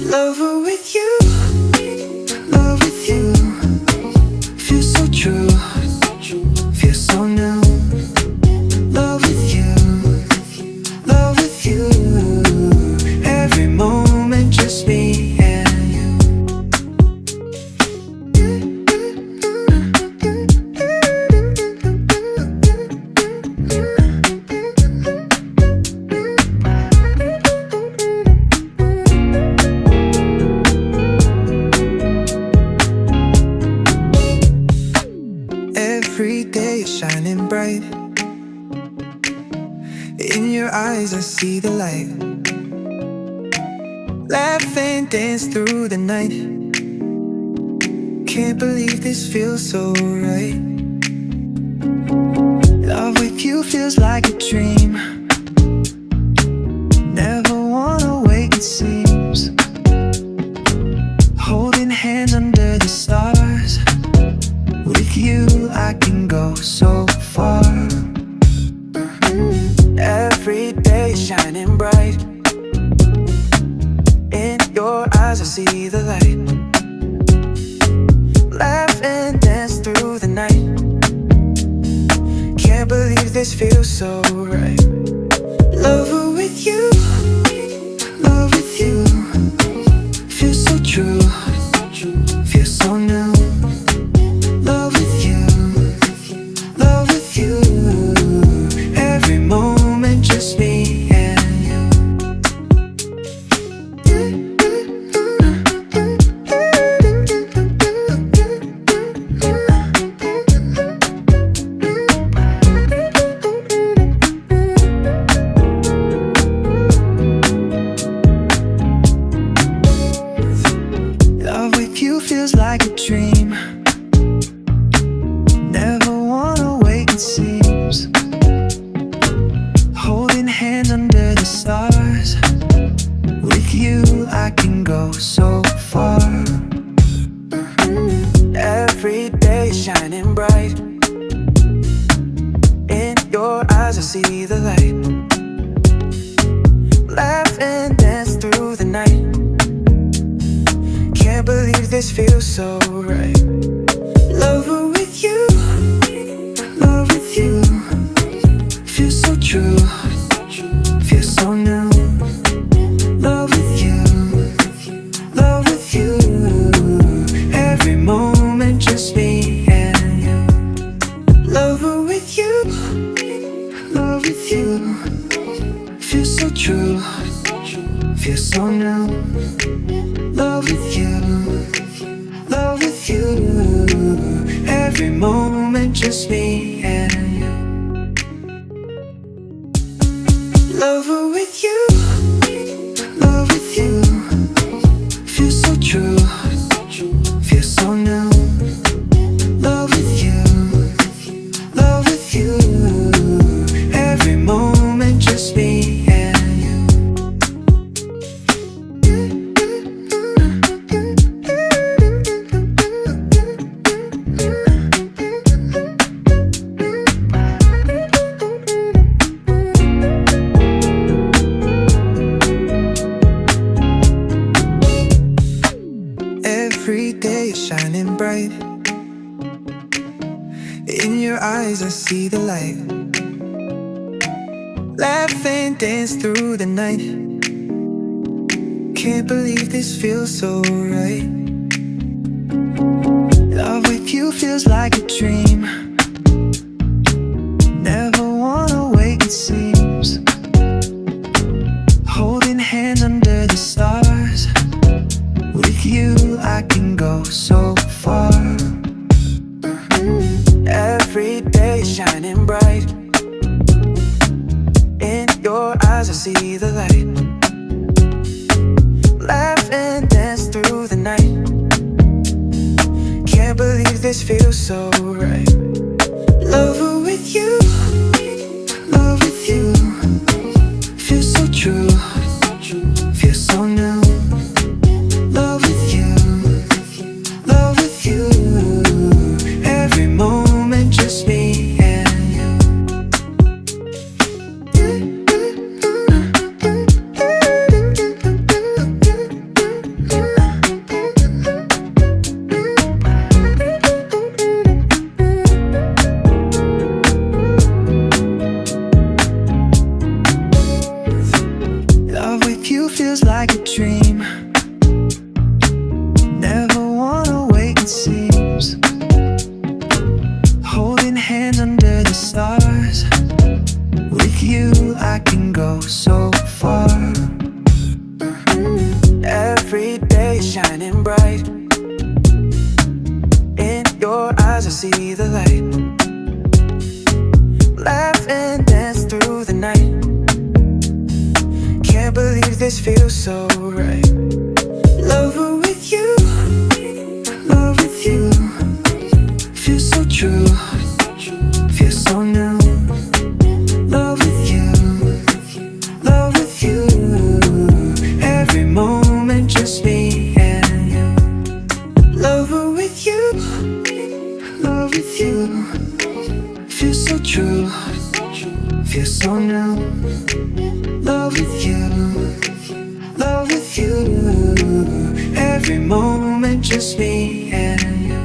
Lover with you, love with you. Feels so true, feels so new. Love with you, love with you. Every moment just me and you. Every day is shining bright. In your eyes I see the light. Laugh and dance through the night. Can't believe this feels so right. Love with you feels like a dream. Never wanna wake, it seems. Holding hands under the stars. With you I can go so far. Every day shining bright. In your eyes I see the light. Laugh and dance through the night. Can't believe this feels so right. Lover with you, love with you. Feels so true, feels so new. Love with you, love with you. Every moment just me and you. Love with you feels like a dream. Never wanna wake, it seems. Holding hands under the stars. With you I can go so far. Every day shining bright. In your eyes I see the light. Laugh and dance through the night. Can't believe this feels so right. Lover with you, love with you. Feels so true, feels so new. Love with you, love with you. Every moment just me and you. Lover with you, love with you. Feels so true, feels so new. Love with you, love with you. Every moment just me and you. Lover with you, love with you. Feels so true, feels so new. Love with you, love with you. Every moment just me and you. Every day is shining bright. In your eyes I see the light. Laugh and dance through the night. Can't believe this feels so right. Love with you feels like a dream. Never wanna wake, it seems. Holding hands under the stars. With you I can go so far. Every day shining bright. In your eyes I see the light. Laugh and dance through the night. Can't believe this feels so right. Lover with you, love with you. Feels so true, feels so new. Love with you, love with you. Every moment just me and you. like a dream. Never wanna wait, it seems. Holding hands under the stars. With you I can go so far. Every day shining bright. In your eyes I see the light. Laugh and dance through the night. Can't believe this feels so right. Love with you, love with you. Feels so true, feels so new. Love with you, love with you. Every moment just me and you. Love with you, love with you. Feels so true, feels so new. Love with you, love with you. Every moment just me and you.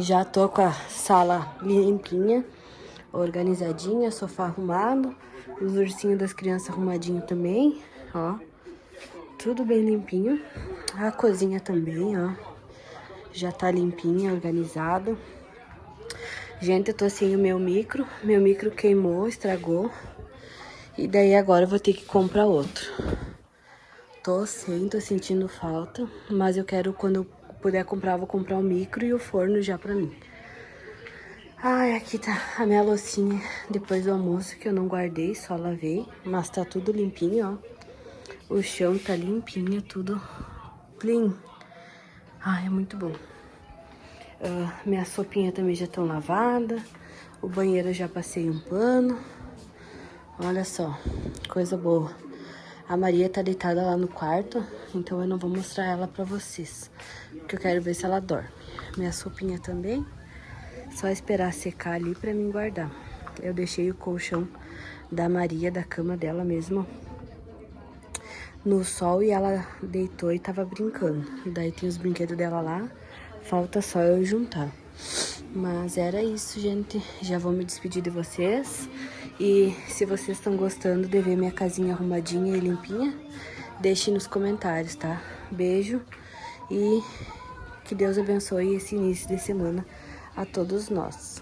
Já tô com a sala limpinha, organizadinha, sofá arrumado, os ursinhos das crianças arrumadinho também, ó. Tudo bem limpinho. A cozinha também, ó. Já tá limpinha, organizado. Gente, eu tô sem o meu micro. Meu micro queimou, estragou. E daí agora eu vou ter que comprar outro. Tô sentindo falta. Mas eu quero, quando eu puder comprar, vou comprar o micro e o forno já pra mim. Ai, aqui tá a minha loucinha depois do almoço que eu não guardei, só lavei. Mas tá tudo limpinho, ó. O chão tá limpinho, tudo clean. Ai, é muito bom. Minha sopinha também já estão lavada. O banheiro eu já passei um pano. Olha só, coisa boa. A Maria tá deitada lá no quarto, então eu não vou mostrar ela pra vocês, porque eu quero ver se ela dorme. Minha sopinha também, só esperar secar ali pra mim guardar. Eu deixei o colchão da Maria, da cama dela mesmo, no sol e ela deitou e tava brincando. Daí tem os brinquedos dela lá, falta só eu juntar. Mas era isso, gente. Já vou me despedir de vocês. E se vocês estão gostando de ver minha casinha arrumadinha e limpinha, deixe nos comentários, tá? Beijo e que Deus abençoe esse início de semana a todos nós.